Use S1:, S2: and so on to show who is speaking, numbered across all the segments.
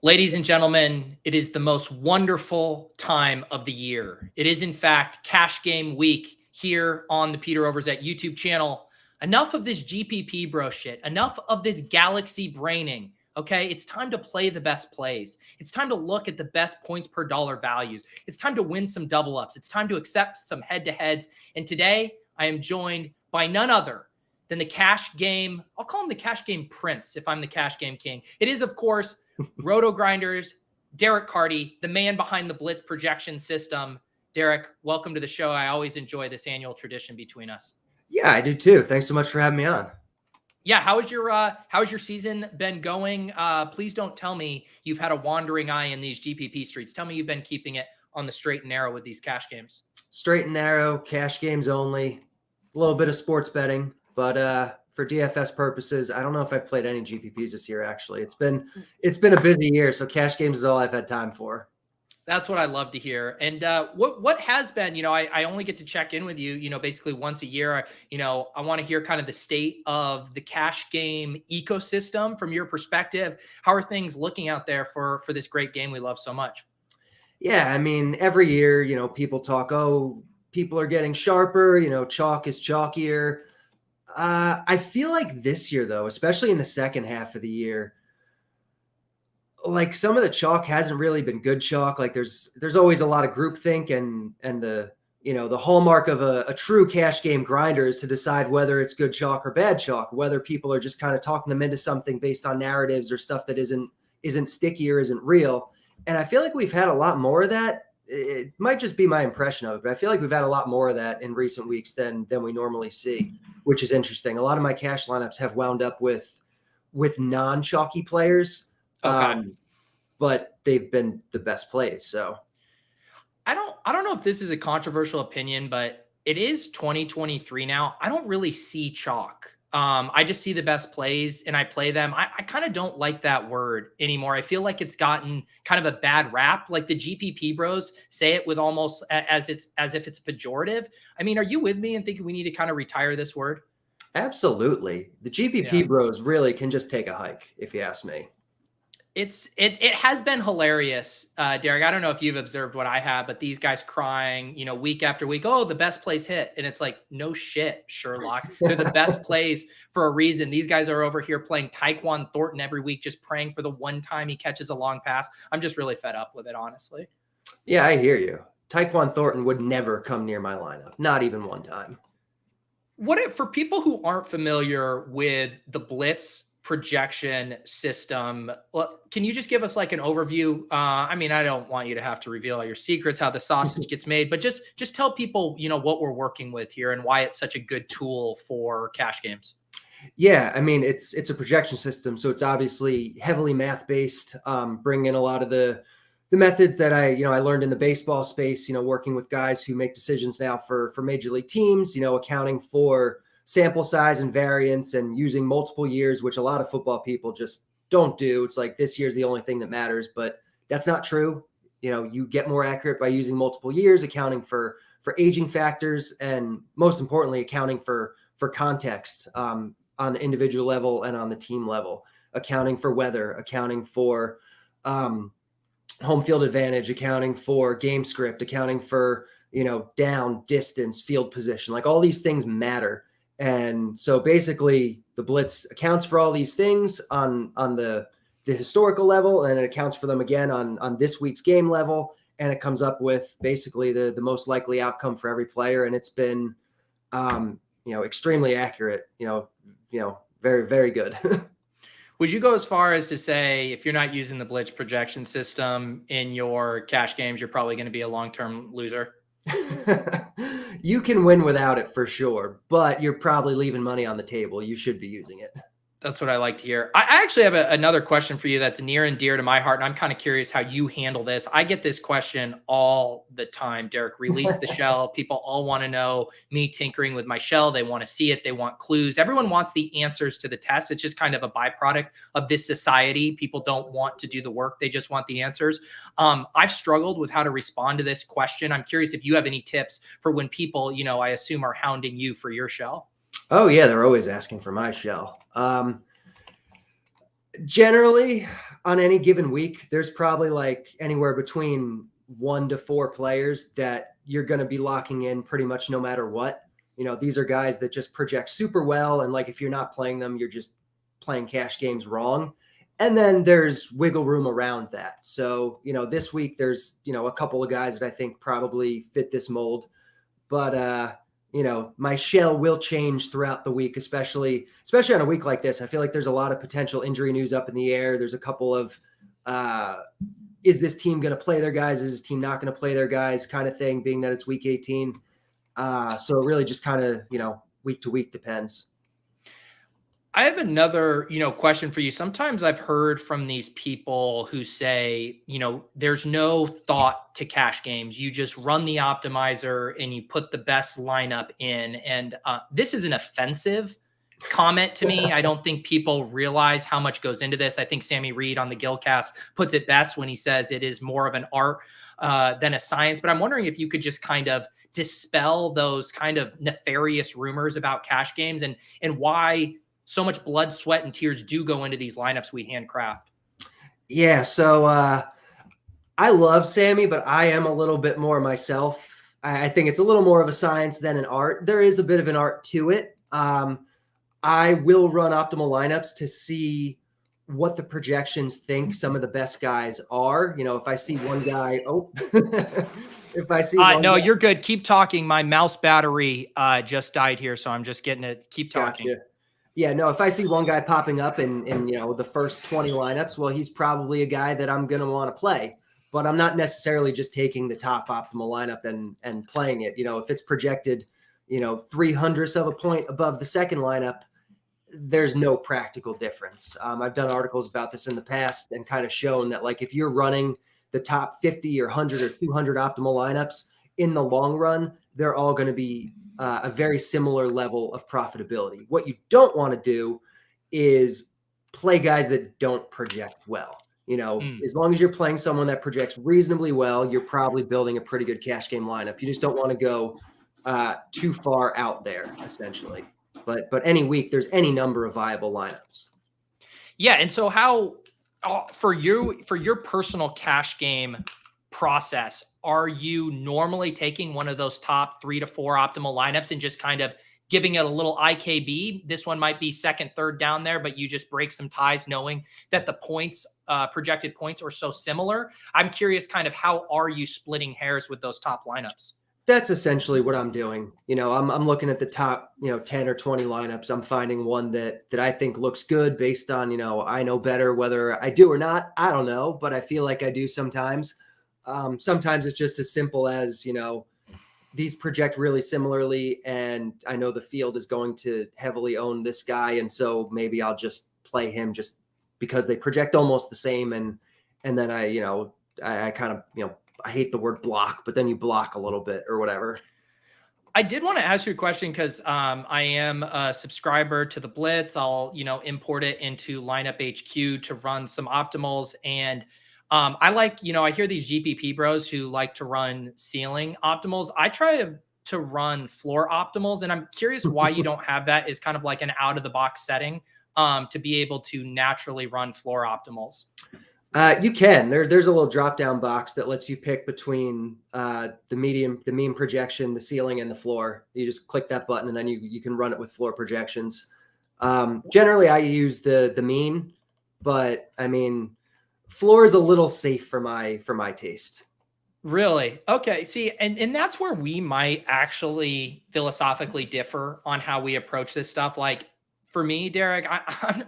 S1: Ladies and gentlemen, it is the most wonderful time of the year. It is, in fact, Cash Game Week here on the Peter Overzet YouTube channel. Enough of this GPP bro shit. Enough of this galaxy braining. Okay, it's time to play the best plays. It's time to look at the best points per dollar values. It's time to win some double ups. It's time to accept some head-to-heads. And today, I am joined by none other than the Cash Game. I'll call him the Cash Game Prince if I'm the Cash Game King. It is, of course, Roto Grinders, Derek Carty, the man behind the Blitz projection system. Derek, welcome to the show. I always enjoy this annual tradition between us.
S2: Yeah, I do too. Thanks so much for having me on.
S1: Yeah, how's your season been going? Please don't tell me you've had a wandering eye in these GPP streets. Tell me you've been keeping it on the straight and narrow with these cash games.
S2: Straight and narrow, cash games only, a little bit of sports betting, but for DFS purposes, I don't know if I've played any GPPs this year. Actually, it's been a busy year, so cash games is all I've had time for.
S1: That's what I love to hear. And what has been, I only get to check in with you, basically once a year. I want to hear kind of the state of the cash game ecosystem from your perspective. How are things looking out there for this great game we love so much?
S2: Yeah, I mean, every year, people talk, oh, people are getting sharper, chalk is chalkier. I feel like this year, though, especially in the second half of the year, like some of the chalk hasn't really been good chalk. Like there's always a lot of groupthink and the hallmark of a true cash game grinder is to decide whether it's good chalk or bad chalk, whether people are just kind of talking them into something based on narratives or stuff that isn't sticky or isn't real. And I feel like we've had a lot more of that. It might just be my impression of it, but I feel like we've had a lot more of that in recent weeks than we normally see, which is interesting. A lot of my cash lineups have wound up with non-chalky players, but they've been the best plays. So
S1: I don't know if this is a controversial opinion, but it is 2023 now. I don't really see chalk. I just see the best plays and I play them. I kind of don't like that word anymore. I feel like it's gotten kind of a bad rap. Like the GPP bros say it with almost as if it's pejorative. I mean, are you with me and thinking we need to kind of retire this word?
S2: Absolutely. The GPP bros really can just take a hike, if you ask me.
S1: It has been hilarious, Derek. I don't know if you've observed what I have, but these guys crying, week after week. Oh, the best plays hit. And it's like, no shit, Sherlock. They're the best plays for a reason. These guys are over here playing Tyquan Thornton every week, just praying for the one time he catches a long pass. I'm just really fed up with it, honestly.
S2: Yeah, I hear you. Tyquan Thornton would never come near my lineup. Not even one time.
S1: For people who aren't familiar with the Blitz projection system, can you just give us like an overview? I mean, I don't want you to have to reveal all your secrets, how the sausage gets made, but just tell people, what we're working with here and why it's such a good tool for cash games.
S2: Yeah, I mean, it's a projection system, so it's obviously heavily math based. Bring in a lot of the methods that I learned in the baseball space. Working with guys who make decisions now for major league teams. Accounting for sample size and variance and using multiple years, which a lot of football people just don't do. It's like this year's the only thing that matters, but that's not true. You get more accurate by using multiple years, accounting for aging factors, and most importantly, accounting for context on the individual level and on the team level, accounting for weather, accounting for home field advantage, accounting for game script, accounting for, down, distance, field position, like all these things matter. And so basically the Blitz accounts for all these things on the historical level, and it accounts for them again on this week's game level. And it comes up with basically the most likely outcome for every player. And it's been, extremely accurate, very, very good.
S1: Would you go as far as to say, if you're not using the Blitz projection system in your cash games, you're probably going to be a long-term loser?
S2: You can win without it for sure, but you're probably leaving money on the table. You should be using it.
S1: That's what I like to hear. I actually have another question for you that's near and dear to my heart, and I'm kind of curious how you handle this. I get this question all the time, Derek. Release the shell. People all want to know me tinkering with my shell. They want to see it. They want clues. Everyone wants the answers to the test. It's just kind of a byproduct of this society. People don't want to do the work. They just want the answers. I've struggled with how to respond to this question. I'm curious if you have any tips for when people, I assume are hounding you for your shell.
S2: Oh yeah, they're always asking for my shell. Generally, on any given week, there's probably like anywhere between 1 to 4 players that you're going to be locking in pretty much no matter what. These are guys that just project super well. And like, if you're not playing them, you're just playing cash games wrong. And then there's wiggle room around that. So, this week there's, a couple of guys that I think probably fit this mold, but, my shell will change throughout the week, especially on a week like this. I feel like there's a lot of potential injury news up in the air. There's a couple of, is this team going to play their guys? Is this team not going to play their guys kind of thing, being that it's week 18. So it really just kind of, week to week depends.
S1: I have another, question for you. Sometimes I've heard from these people who say, there's no thought to cash games. You just run the optimizer and you put the best lineup in. And this is an offensive comment to me. I don't think people realize how much goes into this. I think Sammy Reed on the Gilcast puts it best when he says it is more of an art than a science. But I'm wondering if you could just kind of dispel those kind of nefarious rumors about cash games and why so much blood, sweat, and tears do go into these lineups we handcraft.
S2: Yeah. So I love Sammy, but I am a little bit more myself. I think it's a little more of a science than an art. There is a bit of an art to it. I will run optimal lineups to see what the projections think some of the best guys are. If I see one guy, if I see one
S1: no,
S2: guy,
S1: you're good. Keep talking. My mouse battery just died here, so I'm just getting it. Keep talking.
S2: Gotcha. Yeah, no, if I see one guy popping up in the first 20 lineups, well, he's probably a guy that I'm going to want to play, but I'm not necessarily just taking the top optimal lineup and playing it. If it's projected, 300ths of a point above the second lineup, there's no practical difference. I've done articles about this in the past and kind of shown that, like, if you're running the top 50 or 100 or 200 optimal lineups in the long run, they're all going to be a very similar level of profitability. What you don't want to do is play guys that don't project well. As long as you're playing someone that projects reasonably well, you're probably building a pretty good cash game lineup. You just don't want to go too far out there, essentially. But any week, there's any number of viable lineups.
S1: Yeah, and so how for your personal cash game process, are you normally taking one of those top 3 to 4 optimal lineups and just kind of giving it a little IKB? This one might be second, third down there, but you just break some ties knowing that the points, projected points are so similar. I'm curious kind of how are you splitting hairs with those top lineups?
S2: That's essentially what I'm doing. I'm looking at the top, 10 or 20 lineups. I'm finding one that I think looks good based on, I know better whether I do or not. I don't know, but I feel like I do sometimes. Sometimes it's just as simple as, these project really similarly, and I know the field is going to heavily own this guy. And so maybe I'll just play him just because they project almost the same. And then I kind of, I hate the word block, but then you block a little bit or whatever.
S1: I did want to ask you a question because I am a subscriber to the Blitz. I'll, import it into Lineup HQ to run some optimals. And I like, I hear these GPP bros who like to run ceiling optimals. I try to run floor optimals. And I'm curious why you don't have that as kind of like an out of the box setting to be able to naturally run floor optimals.
S2: You can. There's a little drop down box that lets you pick between the mean projection, the ceiling, and the floor. You just click that button, and then you can run it with floor projections. Generally, I use the mean, but I mean, floor is a little safe for my taste.
S1: Really? Okay. See, and that's where we might actually philosophically differ on how we approach this stuff. Like for me, Derek,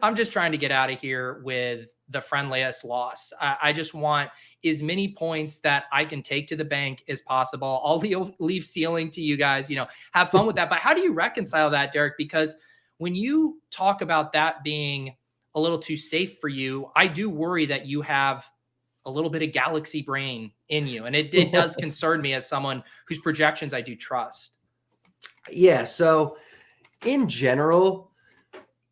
S1: I'm just trying to get out of here with the friendliest loss. I just want as many points that I can take to the bank as possible. I'll leave ceiling to you guys, have fun with that. But how do you reconcile that, Derek? Because when you talk about that being a little too safe for you, I do worry that you have a little bit of galaxy brain in you. And it does concern me as someone whose projections I do trust.
S2: Yeah. So in general,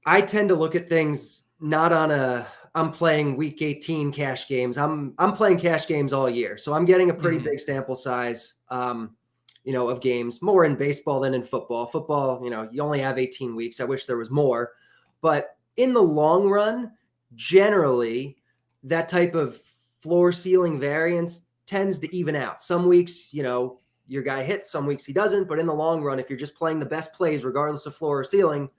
S2: I tend to look at things not on I'm playing week 18 cash games. I'm playing cash games all year. So I'm getting a pretty big sample size, of games, more in baseball than in football. Football, you only have 18 weeks. I wish there was more, but in the long run, generally that type of floor ceiling variance tends to even out. Some weeks, your guy hits, some weeks he doesn't, but in the long run, if you're just playing the best plays, regardless of floor or ceiling,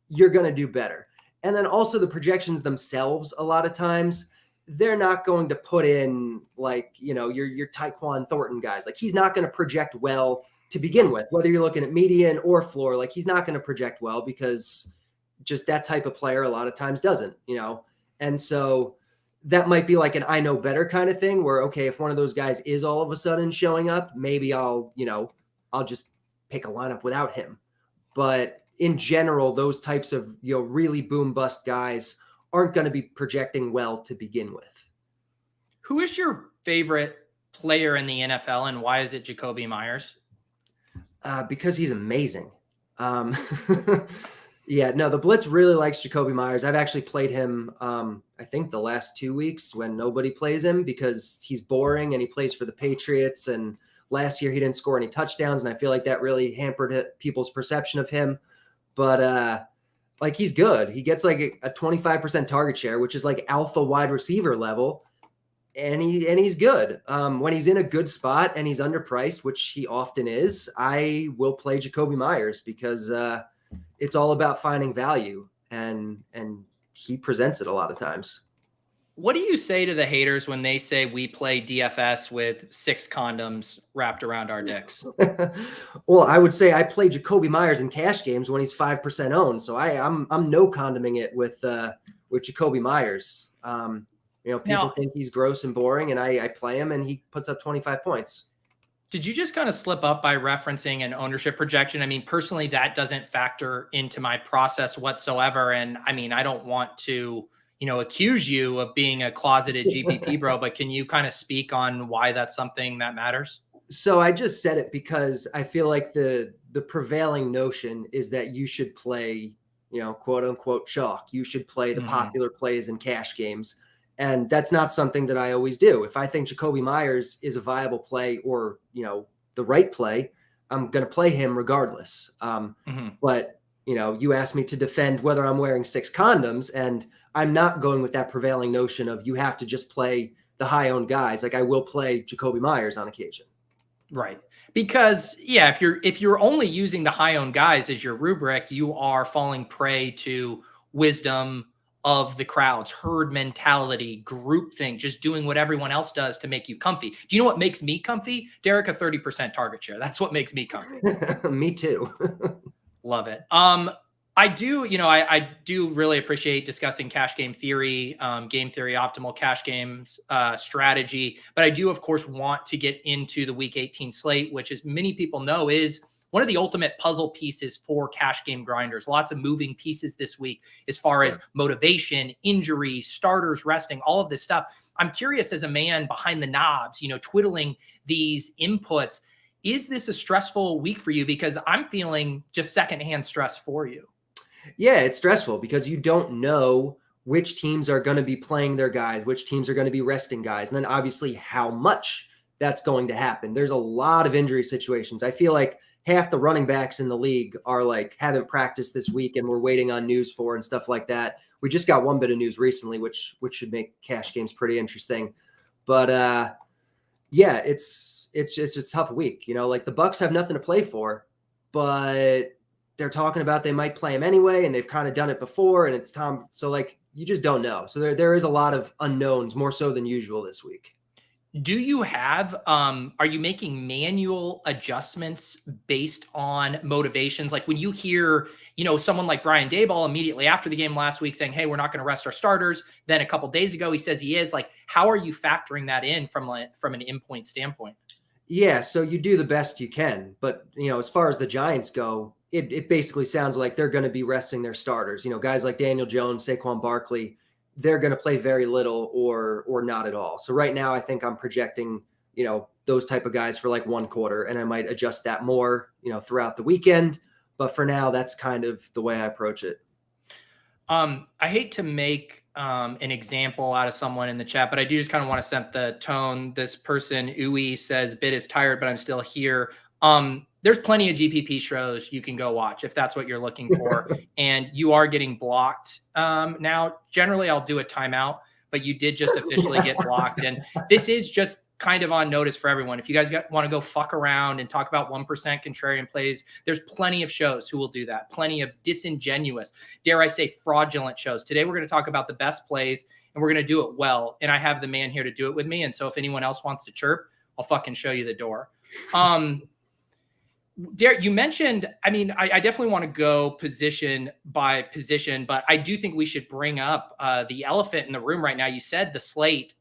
S2: you're going to do better. And then also the projections themselves, a lot of times, they're not going to put in your Tyquan Thornton guys. Like, he's not going to project well to begin with, whether you're looking at median or floor. Like, he's not going to project well because just that type of player a lot of times doesn't, and so that might be like an I know better kind of thing where, okay, if one of those guys is all of a sudden showing up, maybe I'll just pick a lineup without him. But in general, those types of, really boom bust guys aren't going to be projecting well to begin with.
S1: Who is your favorite player in the NFL, and why is it Jacoby Myers?
S2: Because he's amazing. Yeah, no, the Blitz really likes Jacoby Myers. I've actually played him, I think the last 2 weeks when nobody plays him because he's boring and he plays for the Patriots. And last year he didn't score any touchdowns, and I feel like that really hampered people's perception of him. But he's good. He gets like a 25% target share, which is like alpha wide receiver level. And he's good. When he's in a good spot and he's underpriced, which he often is, I will play Jacoby Myers because it's all about finding value, and he presents it a lot of times.
S1: What do you say to the haters when they say we play DFS with 6 condoms wrapped around our dicks?
S2: Well, I would say I play Jacoby Myers in cash games when he's 5% owned. So I'm no condoming it with Jacoby Myers. People think he's gross and boring, and I play him and he puts up 25 points.
S1: Did you just kind of slip up by referencing an ownership projection? I mean, personally, that doesn't factor into my process whatsoever. And I mean, I don't want to, accuse you of being a closeted GPP bro, but can you kind of speak on why that's something that matters?
S2: So I just said it because I feel like the prevailing notion is that you should play, quote unquote chalk. You should play the popular plays in cash games. And that's not something that I always do. If I think Jacoby Myers is a viable play or, the right play, I'm going to play him regardless. But, you asked me to defend whether I'm wearing 6 condoms, and I'm not going with that prevailing notion of you have to just play the high owned guys. Like, I will play Jacoby Myers on occasion.
S1: Right. Because if you're only using the high owned guys as your rubric, you are falling prey to wisdom of the crowds, herd mentality, group thing, just doing what everyone else does to make you comfy. Do you know what makes me comfy? Derek, a 30% target share. That's what makes me comfy.
S2: Me too.
S1: Love it. I do really appreciate discussing cash game theory, optimal cash games, strategy. But I do, of course, want to get into the week 18 slate, which, as many people know, is one of the ultimate puzzle pieces for cash game grinders. Lots of moving pieces this week as far as motivation, injuries, starters resting, all of this stuff. I'm curious, as a man behind the knobs, twiddling these inputs, is this a stressful week for you? Because I'm feeling just secondhand stress for you.
S2: Yeah, it's stressful because you don't know which teams are going to be playing their guys, which teams are going to be resting guys, and then obviously how much that's going to happen. There's a lot of injury situations. I feel like half the running backs in the league are haven't practiced this week and we're waiting on news for and stuff like that. We just got one bit of news recently, which should make cash games pretty interesting. But yeah, it's a tough week. The Bucks have nothing to play for, but they're talking about they might play him anyway, and they've kind of done it before, and it's Tom. So you just don't know. So there is a lot of unknowns, more so than usual this week.
S1: Do you have, are you making manual adjustments based on motivations? Like when you hear, someone like Brian Daboll immediately after the game last week saying, hey, we're not going to rest our starters. Then a couple of days ago, he says he is. How are you factoring that in from an in-point standpoint?
S2: Yeah, so you do the best you can. But, as far as the Giants go, it basically sounds like they're going to be resting their starters. Guys like Daniel Jones, Saquon Barkley, they're going to play very little or not at all. So right now I think I'm projecting, those type of guys for 1 quarter, and I might adjust that more, throughout the weekend. But for now, that's kind of the way I approach it.
S1: I hate to make an example out of someone in the chat, but I do just kind of want to set the tone. This person, Uwe, says bit is tired, but I'm still here. There's plenty of GPP shows you can go watch if that's what you're looking for. And you are getting blocked. Now, generally I'll do a timeout, but you did just officially get blocked. And this is just kind of on notice for everyone. If you guys want to go fuck around and talk about 1% contrarian plays, there's plenty of shows who will do that. Plenty of disingenuous, dare I say, fraudulent shows. Today, we're going to talk about the best plays, and we're going to do it well. And I have the man here to do it with me. And so if anyone else wants to chirp, I'll fucking show you the door. Derek, you mentioned, I mean, I definitely want to go position by position, but I do think we should bring up the elephant in the room right now. You said the slate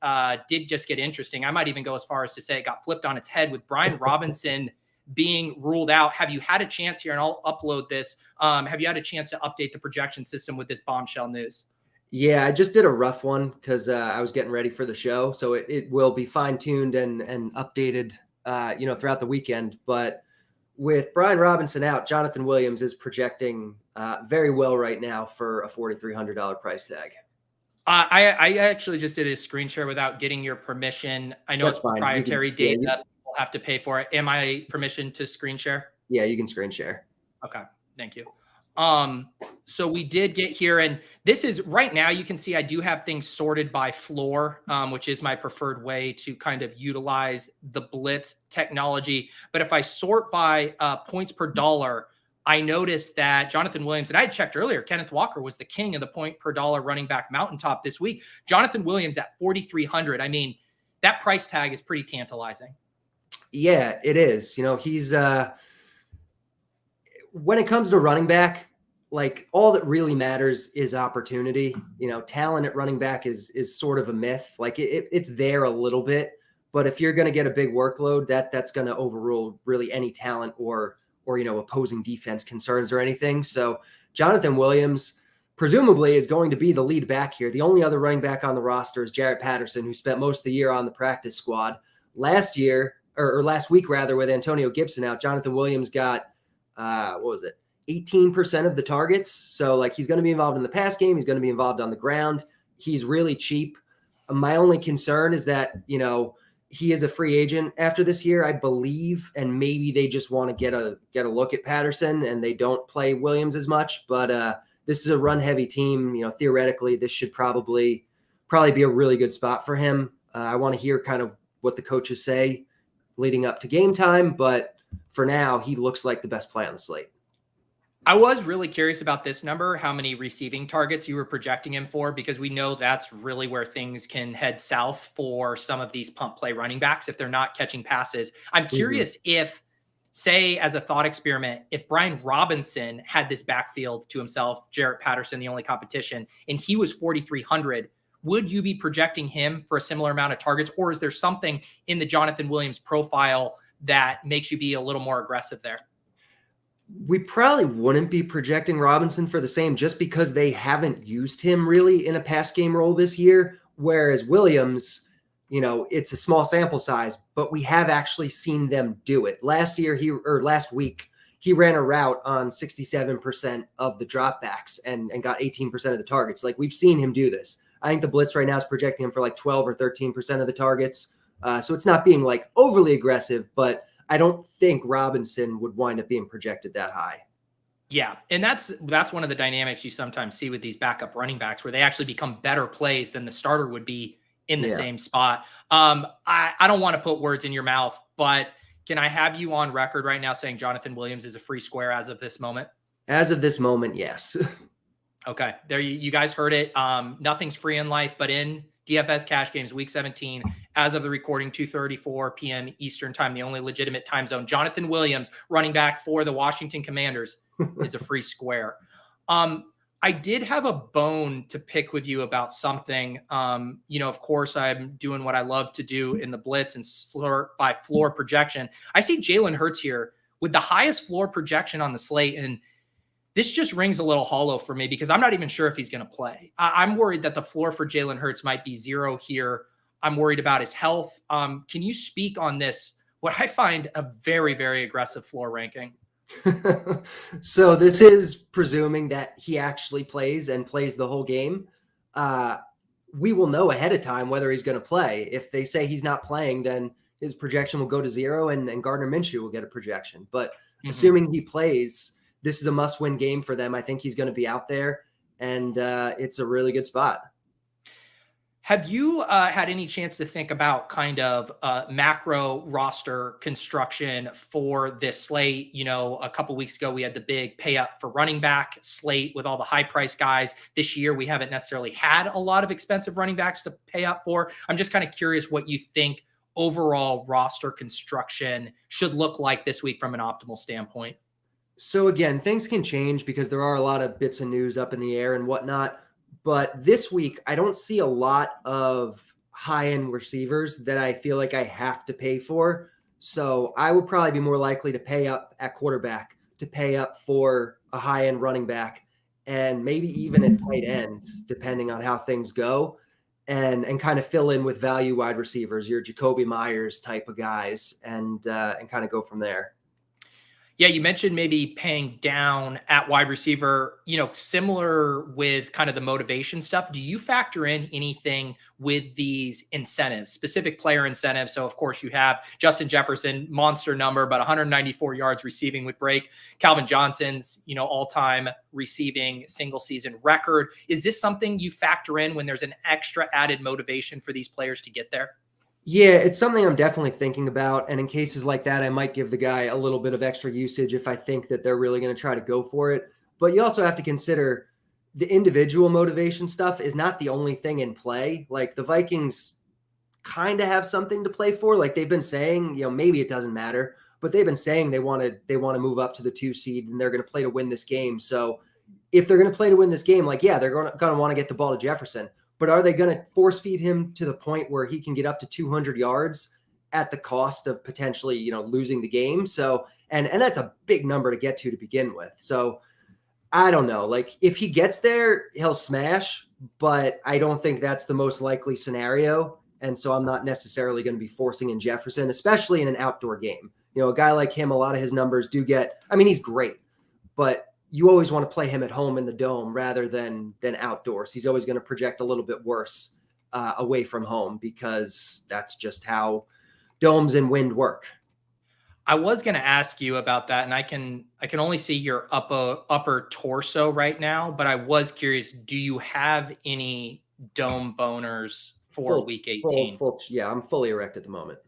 S1: did just get interesting. I might even go as far as to say it got flipped on its head with Brian Robinson being ruled out. Have you had a chance here, and I'll upload this, have you had a chance to update the projection system with this bombshell news?
S2: Yeah, I just did a rough one because I was getting ready for the show. So it will be fine-tuned and updated, throughout the weekend. But with Brian Robinson out, Jonathan Williams is projecting very well right now for a $4,300 price tag.
S1: I actually just did a screen share without getting your permission. I know it's proprietary data. We'll have to pay for it. Am I permission to screen share?
S2: Yeah, you can screen share.
S1: Okay, thank you. So we did get here, and this is right now, you can see I do have things sorted by floor, which is my preferred way to kind of utilize the blitz technology. But if I sort by points per dollar, I noticed that Jonathan Williams, and I had checked earlier, Kenneth Walker was the king of the point per dollar running back mountaintop this week. Jonathan Williams at 4,300. I mean, that price tag is pretty tantalizing.
S2: Yeah, it is. He's when it comes to running back, like all that really matters is opportunity. Talent at running back is sort of a myth. Like it's there a little bit, but if you're going to get a big workload, that's going to overrule really any talent or opposing defense concerns or anything. So Jonathan Williams presumably is going to be the lead back here. The only other running back on the roster is Jarrett Patterson, who spent most of the year on the practice squad. Last week rather, with Antonio Gibson out, Jonathan Williams got 18% of the targets. So he's going to be involved in the pass game. He's going to be involved on the ground. He's really cheap. My only concern is that, he is a free agent after this year, I believe, and maybe they just want to get a look at Patterson and they don't play Williams as much. But this is a run heavy team. Theoretically, this should probably be a really good spot for him. I want to hear kind of what the coaches say leading up to game time, but for now, he looks like the best play on the slate.
S1: I was really curious about this number, how many receiving targets you were projecting him for, because we know that's really where things can head south for some of these pump play running backs if they're not catching passes. I'm curious if, say, as a thought experiment, if Brian Robinson had this backfield to himself, Jarrett Patterson, the only competition, and he was 4,300, would you be projecting him for a similar amount of targets, or is there something in the Jonathan Williams profile that makes you be a little more aggressive there?
S2: We probably wouldn't be projecting Robinson for the same just because they haven't used him really in a pass game role this year. Whereas Williams, it's a small sample size, but we have actually seen them do it. Last week, he ran a route on 67% of the dropbacks and got 18% of the targets. We've seen him do this. I think the blitz right now is projecting him for 12 or 13% of the targets. So it's not being overly aggressive, but I don't think Robinson would wind up being projected that high.
S1: Yeah, and that's one of the dynamics you sometimes see with these backup running backs, where they actually become better plays than the starter would be in the same spot. I don't want to put words in your mouth, but can I have you on record right now saying Jonathan Williams is a free square as of this moment?
S2: As of this moment, yes.
S1: Okay, there you guys heard it. Nothing's free in life, but in DFS Cash Games Week 17, as of the recording, 2:34 p.m. Eastern Time, the only legitimate time zone. Jonathan Williams, running back for the Washington Commanders, is a free square. I did have a bone to pick with you about something. Of course, I'm doing what I love to do in the blitz and by floor projection. I see Jalen Hurts here with the highest floor projection on the slate, and this just rings a little hollow for me because I'm not even sure if he's going to play. I'm worried that the floor for Jalen Hurts might be 0 here. I'm worried about his health. Can you speak on this? What I find a very, very aggressive floor ranking.
S2: So this is presuming that he actually plays and plays the whole game. We will know ahead of time whether he's going to play. If they say he's not playing, then his projection will go to 0 and Gardner Minshew will get a projection. But assuming he plays, this is a must-win game for them. I think he's going to be out there, and it's a really good spot.
S1: Have you had any chance to think about kind of macro roster construction for this slate? You know, a couple weeks ago, we had the big pay up for running back slate with all the high price guys. This year, we haven't necessarily had a lot of expensive running backs to pay up for. I'm just kind of curious what you think overall roster construction should look like this week from an optimal standpoint.
S2: So again, things can change because there are a lot of bits of news up in the air and whatnot. But this week, I don't see a lot of high-end receivers that I feel like I have to pay for. So I would probably be more likely to pay up at quarterback, to pay up for a high-end running back, and maybe even at tight ends, depending on how things go, and kind of fill in with value wide receivers, your Jacoby Myers type of guys, and kind of go from there.
S1: Yeah, you mentioned maybe paying down at wide receiver, you know, similar with kind of the motivation stuff. Do you factor in anything with these incentives, specific player incentives? So, of course, you have Justin Jefferson, monster number, about 194 yards receiving with break. Calvin Johnson's, you know, all-time receiving single season record. Is this something you factor in when there's an extra added motivation for these players to get there?
S2: Yeah, it's something I'm definitely thinking about. And in cases like that, I might give the guy a little bit of extra usage if I think that they're really going to try to go for it. But you also have to consider the individual motivation stuff is not the only thing in play. Like the Vikings kind of have something to play for. Like they've been saying, you know, maybe it doesn't matter, but they've been saying they want to move up to the 2 seed and they're going to play to win this game. So if they're going to play to win this game, like, yeah, they're going to want to get the ball to Jefferson. But are they going to force feed him to the point where he can get up to 200 yards at the cost of potentially, you know, losing the game? So, and that's a big number to get to begin with. So I don't know. Like if he gets there, he'll smash, but I don't think that's the most likely scenario. And so I'm not necessarily going to be forcing in Jefferson, especially in an outdoor game. You know, a guy like him, a lot of his numbers do get, I mean, he's great, but you always want to play him at home in the dome rather than outdoors. He's always going to project a little bit worse away from home because that's just how domes and wind work.
S1: I was going to ask you about that, and I can only see your upper torso right now, but I was curious, do you have any dome boners for week 18?
S2: Yeah, I'm fully erect at the moment.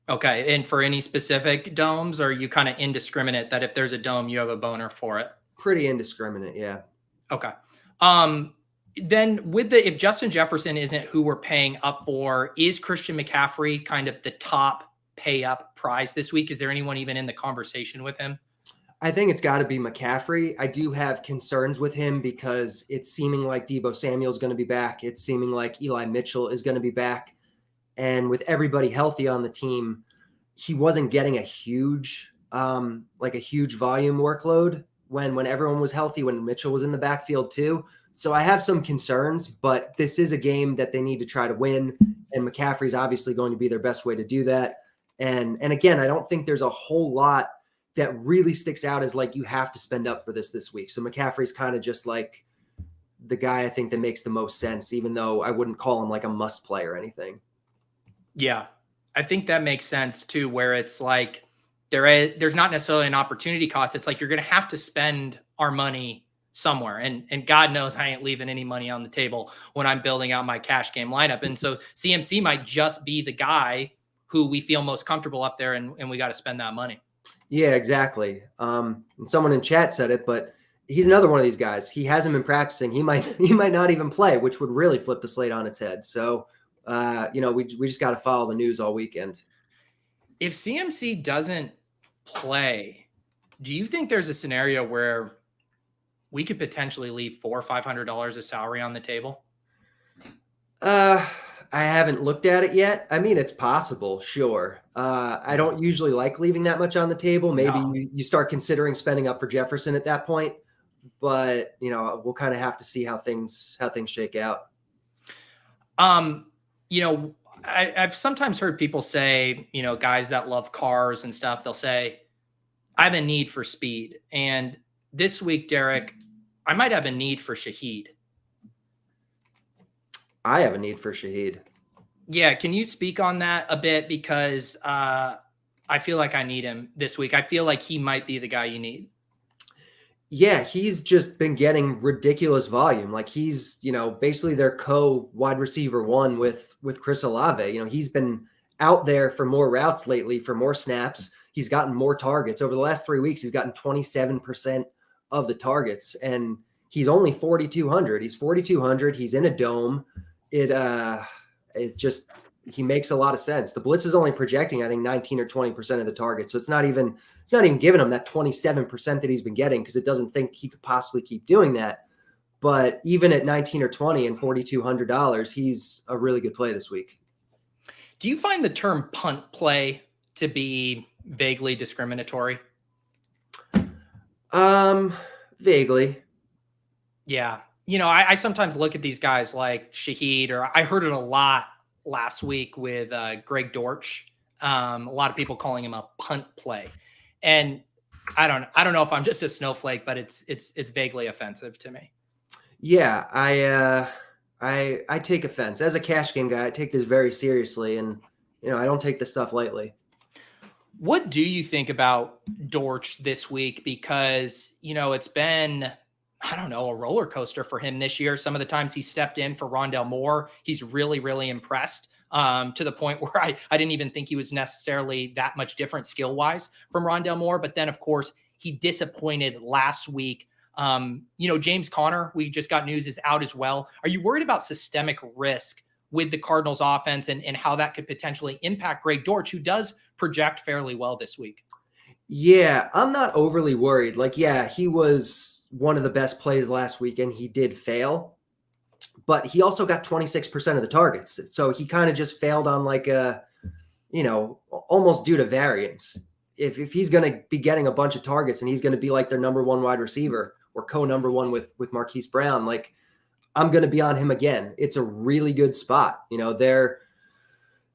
S1: Okay, and for any specific domes, or are you kind of indiscriminate that if there's a dome, you have a boner for it?
S2: Pretty indiscriminate, yeah.
S1: Okay. Then if Justin Jefferson isn't who we're paying up for, is Christian McCaffrey kind of the top pay up prize this week? Is there anyone even in the conversation with him?
S2: I think it's got to be McCaffrey. I do have concerns with him because it's seeming like Deebo Samuel is going to be back. It's seeming like Eli Mitchell is going to be back. And with everybody healthy on the team, he wasn't getting a huge volume workload when everyone was healthy, when Mitchell was in the backfield too. So I have some concerns, but this is a game that they need to try to win. And McCaffrey's obviously going to be their best way to do that. And again, I don't think there's a whole lot that really sticks out as like you have to spend up for this week. So McCaffrey's kind of just like the guy I think that makes the most sense, even though I wouldn't call him like a must play or anything.
S1: Yeah, I think that makes sense too, where it's like there's not necessarily an opportunity cost. It's like you're going to have to spend our money somewhere. And God knows I ain't leaving any money on the table when I'm building out my cash game lineup. And so CMC might just be the guy who we feel most comfortable up there, and we got to spend that money.
S2: Yeah, exactly. And someone in chat said it, but he's another one of these guys. He hasn't been practicing. He might not even play, which would really flip the slate on its head. So, we just got to follow the news all weekend.
S1: If CMC doesn't play, do you think there's a scenario where we could potentially leave $400 or $500 of salary on the table?
S2: I haven't looked at it yet. I mean, it's possible, sure. I don't usually like leaving that much on the table. Maybe you start considering spending up for Jefferson at that point, but we'll kind of have to see how things shake out.
S1: I've sometimes heard people say, guys that love cars and stuff, they'll say, I have a need for speed. And this week, Derek, I might have a need for Shaheed.
S2: I have a need for Shaheed.
S1: Yeah. Can you speak on that a bit? Because I feel like I need him this week. I feel like he might be the guy you need.
S2: Yeah, he's just been getting ridiculous volume. Like he's, basically their wide receiver one with Chris Olave. He's been out there for more routes lately, for more snaps. He's gotten more targets. Over the last 3 weeks, he's gotten 27% of the targets, and he's only 4,200. He's 4,200. He's in a dome. It just he makes a lot of sense. The blitz is only projecting, I think, 19 or 20% of the targets. So it's not even giving him that 27% that he's been getting, because it doesn't think he could possibly keep doing that. But even at 19 or 20 and $4,200, he's a really good play this week.
S1: Do you find the term punt play to be vaguely discriminatory?
S2: Vaguely.
S1: Yeah. I sometimes look at these guys like Shaheed, or I heard it a lot last week with Greg Dortch. A lot of people calling him a punt play. And I don't know if I'm just a snowflake, but it's vaguely offensive to me.
S2: Yeah, I take offense. As a cash game guy, I take this very seriously, and I don't take this stuff lightly.
S1: What do you think about Dortch this week? Because, it's been, I don't know, a roller coaster for him this year. Some of the times he stepped in for Rondale Moore, he's really, really impressed, to the point where I didn't even think he was necessarily that much different skill-wise from Rondale Moore. But then, of course, he disappointed last week. James Conner, we just got news, is out as well. Are you worried about systemic risk with the Cardinals offense and how that could potentially impact Greg Dortch, who does project fairly well this week?
S2: Yeah, I'm not overly worried. Like, yeah, he was one of the best plays last week, and he did fail, but he also got 26% of the targets. So he kind of just failed on almost due to variance. If he's going to be getting a bunch of targets and he's going to be like their number one wide receiver or co-number one with Marquise Brown, like, I'm going to be on him again. It's a really good spot.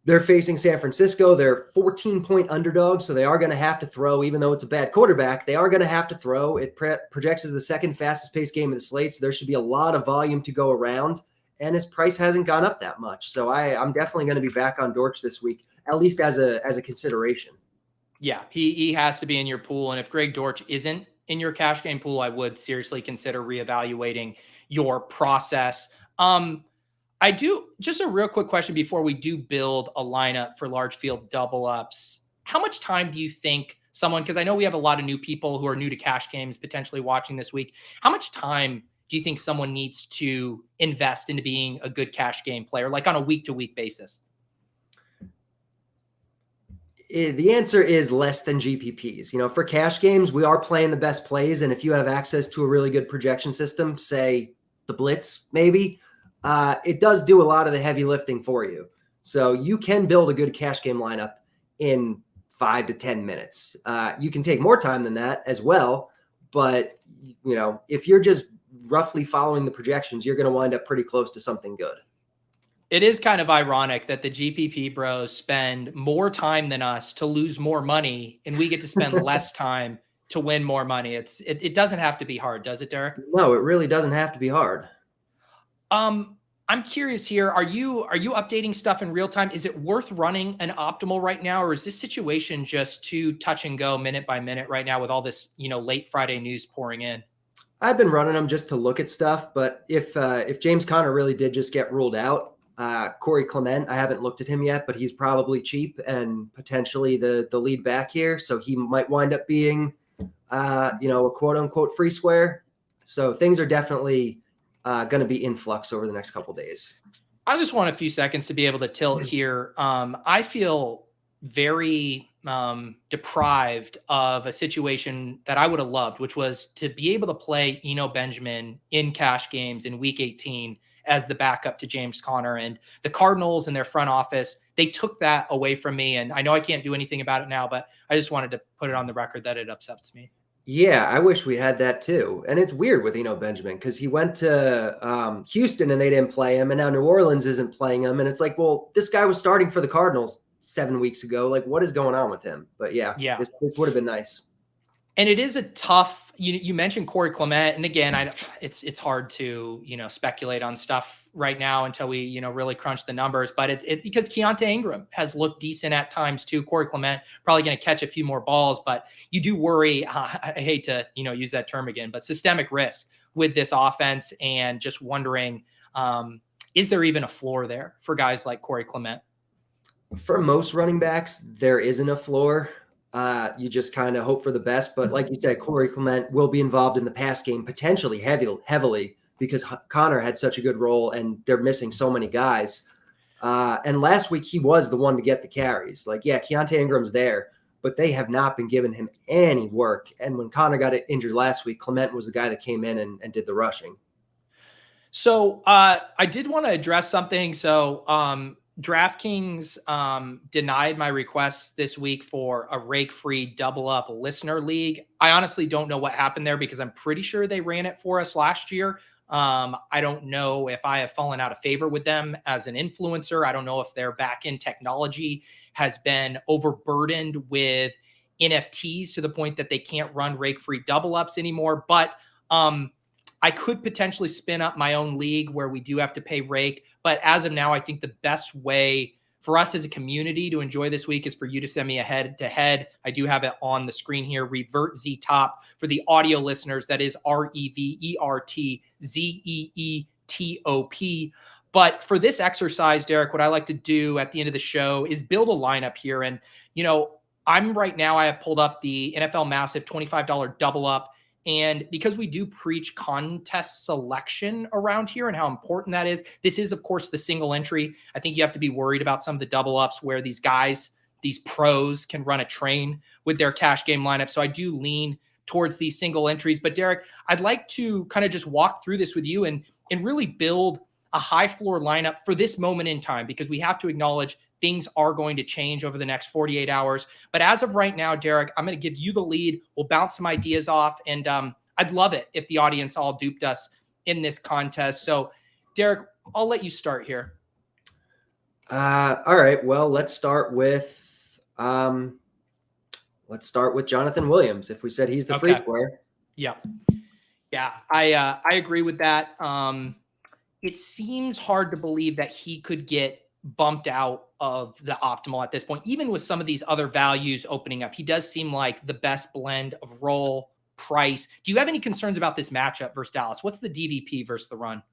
S2: They're facing San Francisco. They're 14-point underdogs, so they are going to have to throw, even though it's a bad quarterback. They are going to have to throw. It projects as the second fastest paced game of the slate, so there should be a lot of volume to go around, and his price hasn't gone up that much. So I'm definitely going to be back on Dortch this week, at least as a consideration.
S1: Yeah, he has to be in your pool, and if Greg Dortch isn't in your cash game pool, I would seriously consider reevaluating your process. I do, just a real quick question before we do build a lineup for large field double ups. How much time do you think someone, because I know we have a lot of new people who are new to cash games potentially watching this week. How much time do you think someone needs to invest into being a good cash game player, like on a week to week basis?
S2: The answer is less than GPPs. For cash games, we are playing the best plays. And if you have access to a really good projection system, say the Blitz, maybe, it does do a lot of the heavy lifting for you. So you can build a good cash game lineup in 5 to 10 minutes. You can take more time than that as well. But, if you're just roughly following the projections, you're going to wind up pretty close to something good.
S1: It is kind of ironic that the GPP bros spend more time than us to lose more money, and we get to spend less time to win more money. It doesn't have to be hard, does it, Derek?
S2: No, it really doesn't have to be hard.
S1: I'm curious here. Are you updating stuff in real time? Is it worth running an optimal right now, or is this situation just too touch and go minute by minute right now with all this, late Friday news pouring in?
S2: I've been running them just to look at stuff, but if James Conner really did just get ruled out, Corey Clement, I haven't looked at him yet, but he's probably cheap and potentially the lead back here. So he might wind up being, a quote unquote free square. So things are definitely going to be in flux over the next couple of days.
S1: I just want a few seconds to be able to tilt here. I feel very deprived of a situation that I would have loved, which was to be able to play Eno Benjamin in cash games in week 18 as the backup to James Conner. And the Cardinals and their front office, they took that away from me. And I know I can't do anything about it now, but I just wanted to put it on the record that it upsets me.
S2: Yeah, I wish we had that too. And it's weird with Eno Benjamin because he went to Houston and they didn't play him. And now New Orleans isn't playing him. And it's like, well, this guy was starting for the Cardinals 7 weeks ago. Like, what is going on with him? But yeah. This would have been nice.
S1: And it is a tough, you mentioned Corey Clement. And again, it's hard to, speculate on stuff right now until we, really crunch the numbers, but it's because Keontae Ingram has looked decent at times too. Corey Clement probably going to catch a few more balls, but you do worry, I hate to, use that term again, but systemic risk with this offense, and just wondering, is there even a floor there for guys like Corey Clement?
S2: For most running backs, there isn't a floor. You just kind of hope for the best. But like you said, Corey Clement will be involved in the pass game potentially heavily because Connor had such a good role and they're missing so many guys. And last week he was the one to get the carries. Like, yeah, Keontae Ingram's there, but they have not been giving him any work. And when Connor got injured last week, Clement was the guy that came in and did the rushing.
S1: So I did want to address something. So DraftKings denied my request this week for a rake-free double-up listener league. I honestly don't know what happened there because I'm pretty sure they ran it for us last year. I don't know if I have fallen out of favor with them as an influencer. I don't know if their back-end technology has been overburdened with NFTs to the point that they can't run rake-free double-ups anymore. But I could potentially spin up my own league where we do have to pay rake. But as of now, I think the best way for us as a community to enjoy this week is for you to send me a head-to-head. I do have it on the screen here. revertzeetop for the audio listeners. That is REVERTZEETOP. But for this exercise, Derek, what I like to do at the end of the show is build a lineup here. And, I'm right now, I have pulled up the NFL Massive $25 double up. And because we do preach contest selection around here and how important that is, this is, of course, the single entry. I think you have to be worried about some of the double ups where these guys, these pros can run a train with their cash game lineup. So I do lean towards these single entries. But Derek, I'd like to kind of just walk through this with you and really build a high floor lineup for this moment in time, because we have to acknowledge things are going to change over the next 48 hours. But as of right now, Derek, I'm going to give you the lead. We'll bounce some ideas off. And I'd love it if the audience all duped us in this contest. So, Derek, I'll let you start here.
S2: All right. Well, let's start with Jonathan Williams. If we said he's the free square.
S1: Yeah. I agree with that. It seems hard to believe that he could get bumped out of the optimal at this point, even with some of these other values opening up. He does seem like the best blend of role, price. Do you have any concerns about this matchup versus Dallas? What's the DVP versus the run?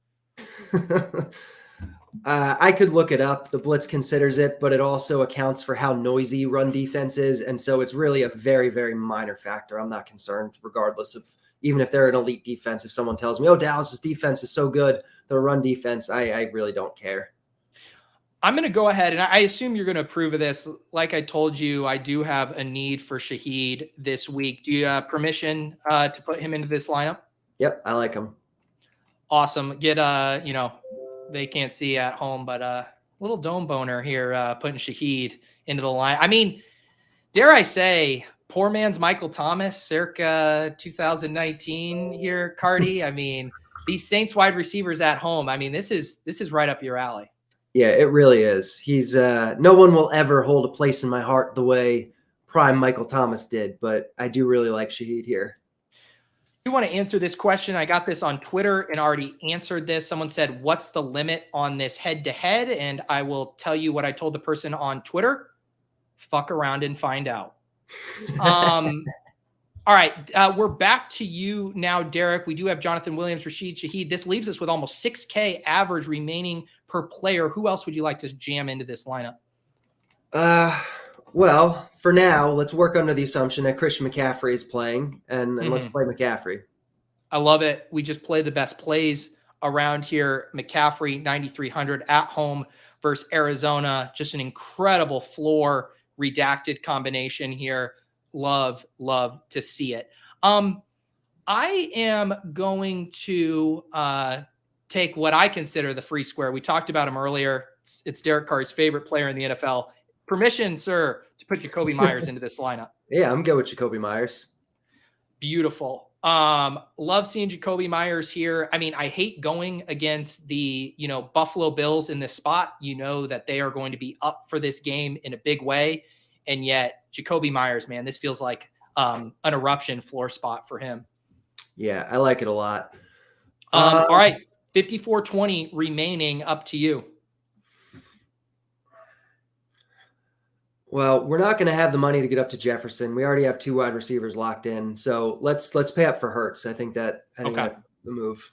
S2: I could look it up. The Blitz considers it, but it also accounts for how noisy run defense is. And so it's really a very, very minor factor. I'm not concerned regardless of, even if they're an elite defense. If someone tells me, oh, Dallas's defense is so good, the run defense, I really don't care.
S1: I'm going to go ahead, and I assume you're going to approve of this. Like I told you, I do have a need for Shaheed this week. Do you have permission to put him into this lineup?
S2: Yep, I like him.
S1: Awesome. Get, they can't see at home, but a little dome boner here putting Shaheed into the line. I mean, dare I say, poor man's Michael Thomas, circa 2019 here, Carty. I mean, these Saints wide receivers at home. I mean, this is right up your alley.
S2: Yeah, it really is. He's no one will ever hold a place in my heart the way prime Michael Thomas did, but I do really like Shaheed here.
S1: You want to answer this question? I got this on Twitter and already answered this. Someone said, what's the limit on this head-to-head? And I will tell you what I told the person on Twitter. Fuck around and find out. All right, we're back to you now, Derek. We do have Jonathan Williams, Rashid Shaheed. This leaves us with almost 6K average remaining per player. Who else would you like to jam into this lineup?
S2: Well, for now, let's work under the assumption that Christian McCaffrey is playing, and let's play McCaffrey.
S1: I love it. We just play the best plays around here. McCaffrey, 9,300 at home versus Arizona. Just an incredible floor redacted combination here. Love to see it. I am going to take what I consider the free square. We talked about him earlier. It's Derek Carr's favorite player in the NFL. Permission, sir, to put Jacoby Myers into this lineup.
S2: Yeah, I'm good with Jacoby Myers.
S1: Beautiful. Love seeing Jacoby Myers here. I mean, I hate going against the, Buffalo Bills in this spot. You know that they are going to be up for this game in a big way. And yet Jacoby Myers, man, this feels like an eruption floor spot for him.
S2: Yeah, I like it a lot.
S1: All right, 54-20 remaining, up to you.
S2: Well, we're not going to have the money to get up to Jefferson. We already have 2 wide receivers locked in. So let's pay up for Hurts. I think that's the move.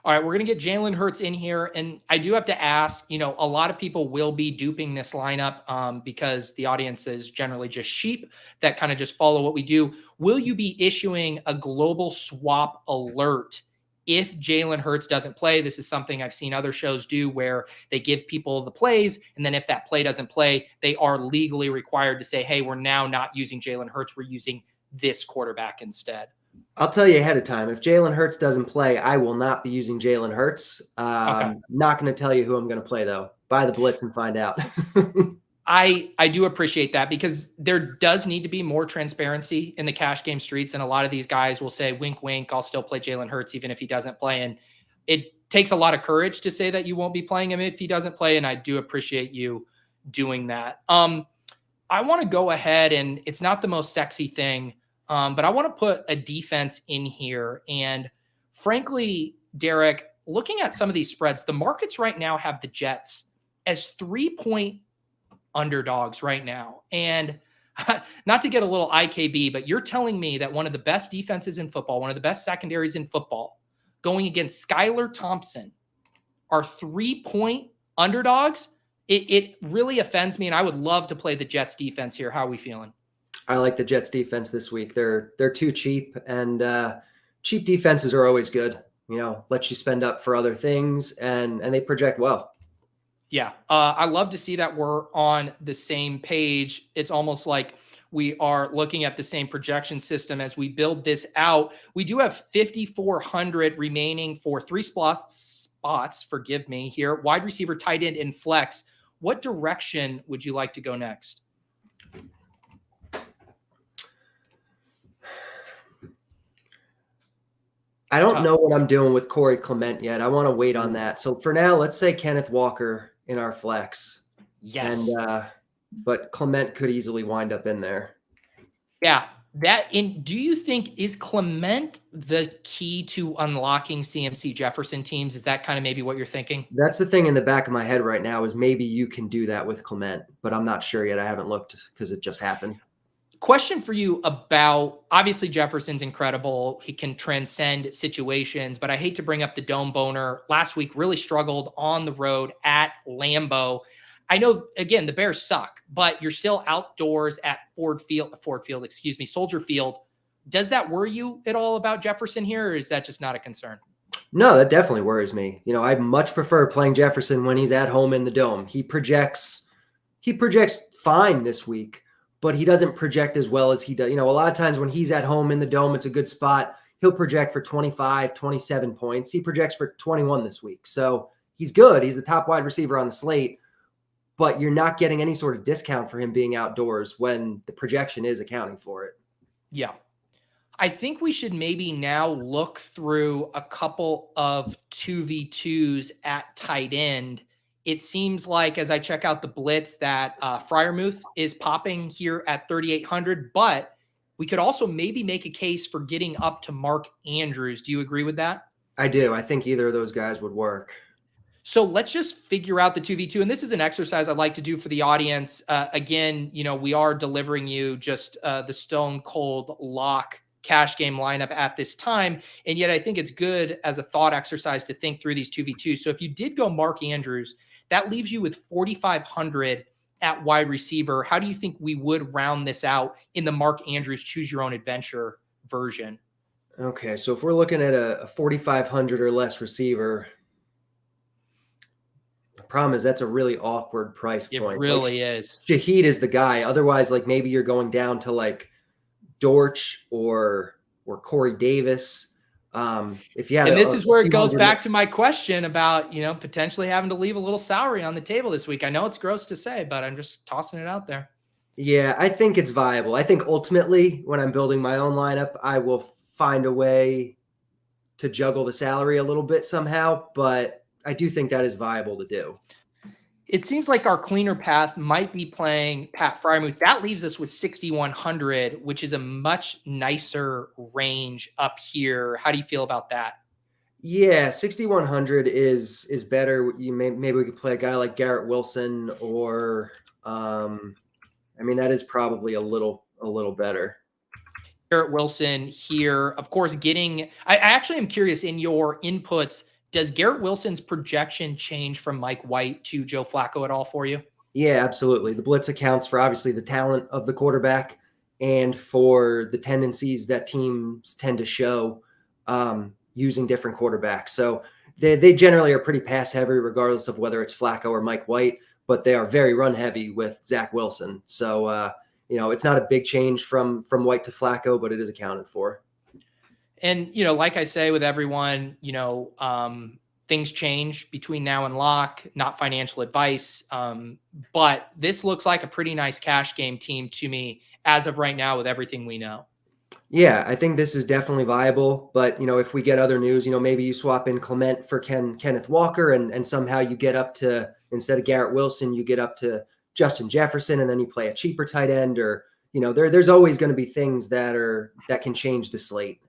S1: All right, we're going to get Jalen Hurts in here. And I do have to ask, a lot of people will be duping this lineup because the audience is generally just sheep that kind of just follow what we do. Will you be issuing a global swap alert if Jalen Hurts doesn't play? This is something I've seen other shows do where they give people the plays, and then if that play doesn't play, they are legally required to say, hey, we're now not using Jalen Hurts. We're using this quarterback instead.
S2: I'll tell you ahead of time. If Jalen Hurts doesn't play, I will not be using Jalen Hurts. Not going to tell you who I'm going to play, though. Buy the blitz and find out.
S1: I do appreciate that because there does need to be more transparency in the cash game streets. And a lot of these guys will say, wink, wink, I'll still play Jalen Hurts even if he doesn't play. And it takes a lot of courage to say that you won't be playing him if he doesn't play. And I do appreciate you doing that. I want to go ahead, and it's not the most sexy thing, but I want to put a defense in here. And frankly, Derek, looking at some of these spreads, the markets right now have the Jets as 3-point underdogs right now. And not to get a little IKB, but you're telling me that one of the best defenses in football, one of the best secondaries in football, going against Skylar Thompson are 3-point underdogs? It really offends me, and I would love to play the Jets defense here. How are we feeling?
S2: I like the Jets defense this week. They're too cheap, and cheap defenses are always good. Let you spend up for other things, and they project well.
S1: Yeah, I love to see that we're on the same page. It's almost like we are looking at the same projection system as we build this out. We do have 5,400 remaining for 3 spots, forgive me here. Wide receiver, tight end, and flex. What direction would you like to go next?
S2: I don't know what I'm doing with Corey Clement yet. I want to wait on that. So for now, let's say Kenneth Walker in our flex.
S1: Yes.
S2: But Clement could easily wind up in there.
S1: Yeah. Do you think, is Clement the key to unlocking CMC Jefferson teams? Is that kind of maybe what you're thinking?
S2: That's the thing in the back of my head right now, is maybe you can do that with Clement, but I'm not sure yet. I haven't looked because it just happened.
S1: Question for you about, obviously Jefferson's incredible. He can transcend situations, but I hate to bring up the dome boner. Last week really struggled on the road at Lambeau. I know, again, the Bears suck, but you're still outdoors at Soldier Field. Does that worry you at all about Jefferson here, or is that just not a concern?
S2: No, that definitely worries me. I much prefer playing Jefferson when he's at home in the dome. He projects fine this week, but he doesn't project as well as he does. A lot of times when he's at home in the dome, it's a good spot. He'll project for 25, 27 points. He projects for 21 this week. So he's good. He's the top wide receiver on the slate, but you're not getting any sort of discount for him being outdoors when the projection is accounting for it.
S1: Yeah. I think we should maybe now look through a couple of 2v2s at tight end. It seems like, as I check out the blitz, that Freiermuth is popping here at 3,800, but we could also maybe make a case for getting up to Mark Andrews. Do you agree with that?
S2: I do. I think either of those guys would work.
S1: So let's just figure out the 2v2. And this is an exercise I'd like to do for the audience. Again, we are delivering you just the stone cold lock cash game lineup at this time. And yet I think it's good as a thought exercise to think through these 2v2. So if you did go Mark Andrews, that leaves you with 4,500 at wide receiver. How do you think we would round this out in the Mark Andrews choose your own adventure version?
S2: Okay. So if we're looking at a 4,500 or less receiver, the problem is that's a really awkward price point.
S1: It really is.
S2: Shaheed is the guy. Otherwise, maybe you're going down to Dortch or Corey Davis. If you had,
S1: and this is where it goes back to my question about, potentially having to leave a little salary on the table this week. I know it's gross to say, but I'm just tossing it out there.
S2: Yeah, I think it's viable. I think ultimately when I'm building my own lineup, I will find a way to juggle the salary a little bit somehow, but I do think that is viable to do.
S1: It seems like our cleaner path might be playing Pat Fryermuth. That leaves us with 6,100, which is a much nicer range up here. How do you feel about that?
S2: Yeah, 6,100 is better. Maybe we could play a guy like Garrett Wilson, or I mean, that is probably a little better.
S1: Garrett Wilson here, of course, I actually am curious in your inputs. Does Garrett Wilson's projection change from Mike White to Joe Flacco at all for you?
S2: Yeah, absolutely. The blitz accounts for obviously the talent of the quarterback and for the tendencies that teams tend to show using different quarterbacks. So they generally are pretty pass heavy, regardless of whether it's Flacco or Mike White, but they are very run heavy with Zach Wilson. So, it's not a big change from White to Flacco, but it is accounted for.
S1: And, like I say with everyone, things change between now and lock, not financial advice. But this looks like a pretty nice cash game team to me as of right now with everything we know.
S2: Yeah, I think this is definitely viable. But, if we get other news, maybe you swap in Clement for Kenneth Walker and somehow you get up to, instead of Garrett Wilson, you get up to Justin Jefferson, and then you play a cheaper tight end, or, there's always going to be things that can change the slate.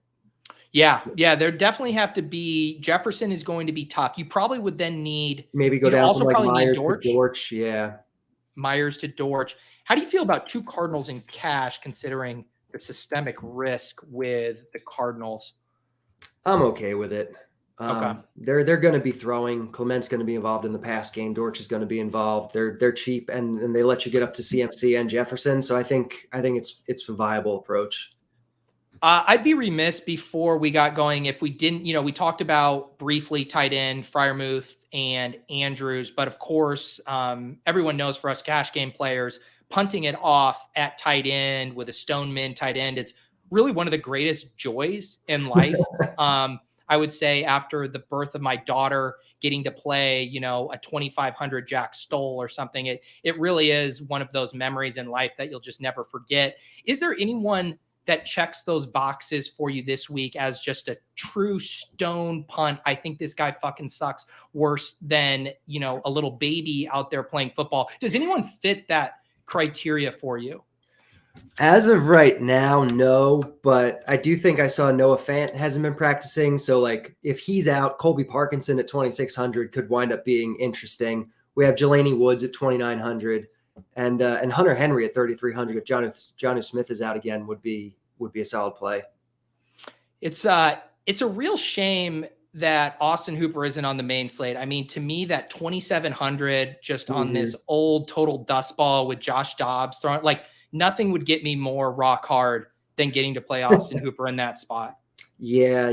S1: Yeah. There definitely have to be. Jefferson is going to be tough. You probably would then need
S2: maybe go down
S1: also
S2: from like
S1: probably
S2: Myers
S1: need
S2: to Dortch. Yeah.
S1: Myers to Dortch. How do you feel about two Cardinals in cash, considering the systemic risk with the Cardinals?
S2: I'm okay with it.
S1: Okay.
S2: They're going to be throwing. Clement's going to be involved in the pass game. Dortch is going to be involved. They're cheap, and they let you get up to CMC and Jefferson. So I think it's a viable approach.
S1: I'd be remiss before we got going if we didn't, we talked about briefly tight end, Fryermuth and Andrews, but of course, everyone knows for us cash game players, punting it off at tight end with a Stoneman tight end, it's really one of the greatest joys in life. I would say after the birth of my daughter, getting to play, a 2,500 Jack Stoll or something, it really is one of those memories in life that you'll just never forget. Is there anyone that checks those boxes for you this week as just a true stone punt? I think this guy fucking sucks worse than, a little baby out there playing football. Does anyone fit that criteria for you?
S2: As of right now, no, but I do think I saw Noah Fant hasn't been practicing. So like if he's out, Colby Parkinson at 2,600 could wind up being interesting. We have Jelani Woods at 2,900 and Hunter Henry at 3,300. If Jonnu Smith is out again, would be a solid play.
S1: It's a real shame that Austin Hooper isn't on the main slate. I mean, to me, that 2,700 just on this old total dust ball with Josh Dobbs throwing, like nothing would get me more rock hard than getting to play Austin Hooper in that spot.
S2: Yeah,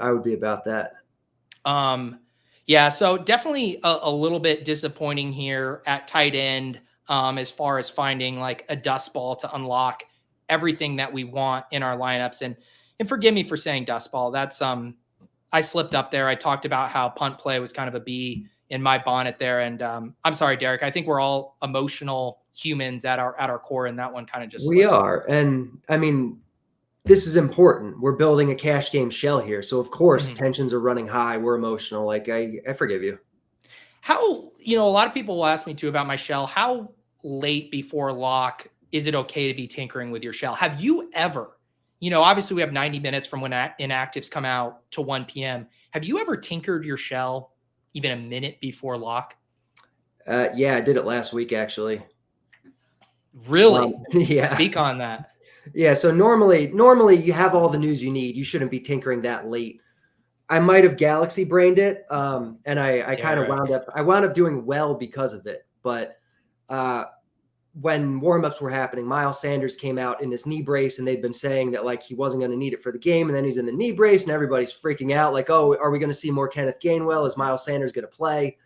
S2: I would be about that.
S1: Yeah, so definitely a little bit disappointing here at tight end as far as finding like a dust ball to unlock everything that we want in our lineups. And forgive me for saying dust ball. That's I slipped up there. I talked about how punt play was kind of a bee in my bonnet there. And I'm sorry, Derek. I think we're all emotional humans at our core, and that one kind of just slipped.
S2: We are. And I mean, this is important. We're building a cash game shell here. So of course tensions are running high. We're emotional. Like I forgive you.
S1: How, a lot of people will ask me too about my shell. How late before lock is it okay to be tinkering with your shell? Have you ever, obviously we have 90 minutes from when inactives come out to 1 p.m. Have you ever tinkered your shell even a minute before lock?
S2: Yeah, I did it last week, actually.
S1: Really?
S2: Yeah.
S1: Speak on that.
S2: Yeah. So normally you have all the news you need. You shouldn't be tinkering that late. I might have galaxy brained it. And I kind of wound up doing well because of it. But when warmups were happening, Miles Sanders came out in this knee brace, and they'd been saying that like he wasn't going to need it for the game. And then he's in the knee brace, and everybody's freaking out. Like, oh, are we going to see more Kenneth Gainwell? Is Miles Sanders going to play?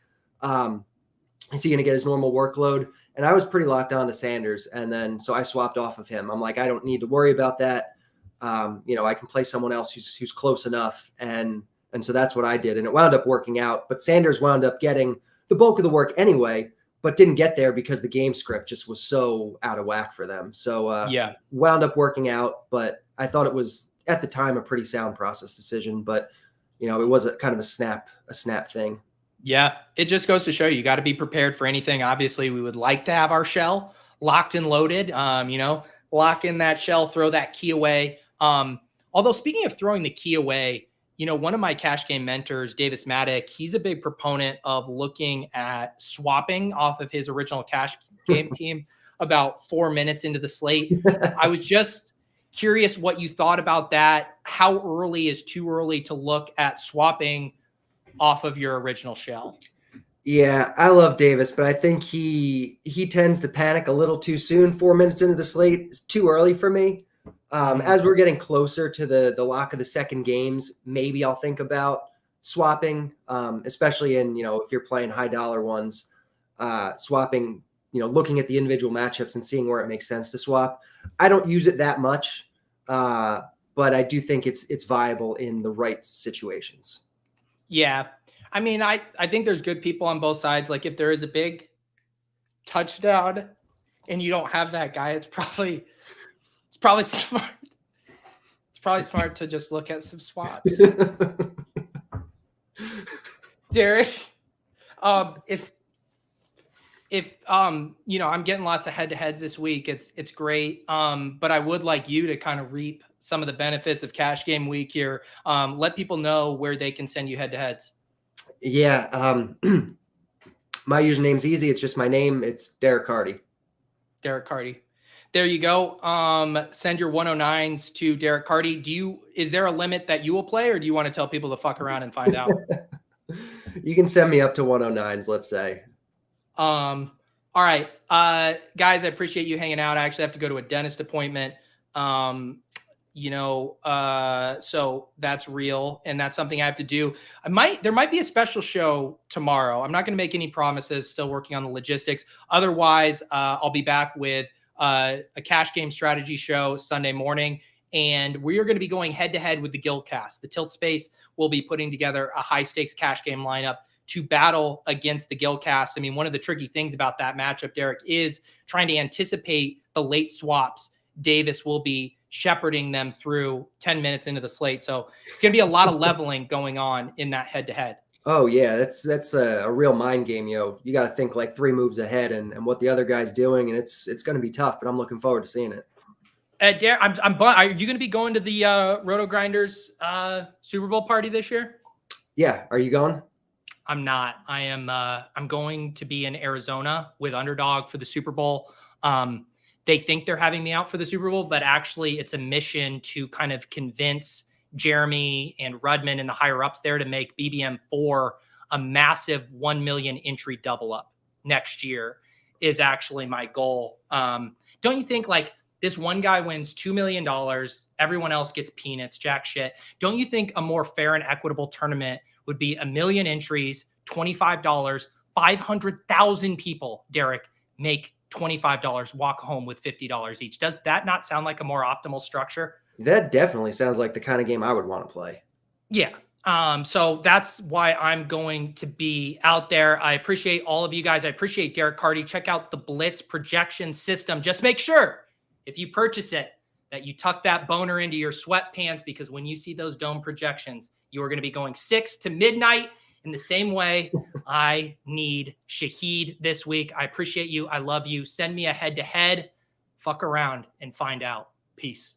S2: Is he going to get his normal workload? And I was pretty locked on to Sanders. And then, so I swapped off of him. I'm like, I don't need to worry about that. I can play someone else who's close enough. And so that's what I did. And it wound up working out, but Sanders wound up getting the bulk of the work anyway, but didn't get there because the game script just was so out of whack for them. So wound up working out, but I thought it was at the time a pretty sound process decision, but it was a kind of a snap thing.
S1: Yeah, it just goes to show you got to be prepared for anything. Obviously, we would like to have our shell locked and loaded. Lock in that shell, throw that key away. Although speaking of throwing the key away, one of my cash game mentors, Davis Maddock, he's a big proponent of looking at swapping off of his original cash game team about 4 minutes into the slate. I was just curious what you thought about that. How early is too early to look at swapping off of your original shell?
S2: Yeah, I love Davis, but I think he tends to panic a little too soon. 4 minutes into the slate is too early for me. As we're getting closer to the lock of the second games, maybe I'll think about swapping, especially in, if you're playing high dollar ones, swapping, looking at the individual matchups and seeing where it makes sense to swap. I don't use it that much, but I do think it's viable in the right situations.
S1: Yeah. I mean, I think there's good people on both sides. Like if there is a big touchdown and you don't have that guy, it's probably smart. It's probably smart to just look at some swaps. Derek, if I'm getting lots of head-to-heads this week, it's great. But I would like you to kind of reap some of the benefits of cash game week here. Let people know where they can send you head-to-heads.
S2: Yeah. My username's easy. It's just my name. It's Derek Carty.
S1: Derek Carty. There you go. Send your 109s to Derek Carty. Is there a limit that you will play, or do you want to tell people to fuck around and find out?
S2: You can send me up to 109s, let's say.
S1: All right. Guys, I appreciate you hanging out. I actually have to go to a dentist appointment. So that's real, and that's something I have to do. There might be a special show tomorrow. I'm not going to make any promises, still working on the logistics. Otherwise, I'll be back with a cash game strategy show Sunday morning, and we are going to be going head to head with the Guildcast. The Tilt Space will be putting together a high stakes cash game lineup to battle against the Guildcast. I mean, one of the tricky things about that matchup, Derek, is trying to anticipate the late swaps. Davis will be shepherding them through 10 minutes into the slate. So it's going to be a lot of leveling going on in that head-to-head.
S2: Oh, yeah, that's a real mind game, You got to think like 3 moves ahead and what the other guy's doing, and it's going to be tough, but I'm looking forward to seeing it.
S1: Derek, are you going to be going to the Roto Grinders Super Bowl party this year?
S2: Yeah. Are you going?
S1: I'm not. I'm going to be in Arizona with Underdog for the Super Bowl. They think they're having me out for the Super Bowl, but actually it's a mission to kind of convince Jeremy and Rudman and the higher ups there to make BBM4 a massive 1 million entry double up next year is actually my goal. Don't you think like this one guy wins $2 million, everyone else gets peanuts, jack shit. Don't you think a more fair and equitable tournament would be 1 million entries, $25, 500,000 people, Derek, make $25, walk home with $50 each. Does that not sound like a more optimal structure?
S2: That definitely sounds like the kind of game I would want to play.
S1: Yeah. So that's why I'm going to be out there. I appreciate all of you guys. I appreciate Derek Carty. Check out the Blitz projection system. Just make sure if you purchase it that you tuck that boner into your sweatpants, because when you see those dome projections, you are going to be going 6 to midnight. In the same way, I need Shaheed this week. I appreciate you. I love you. Send me a head-to-head. Fuck around and find out. Peace.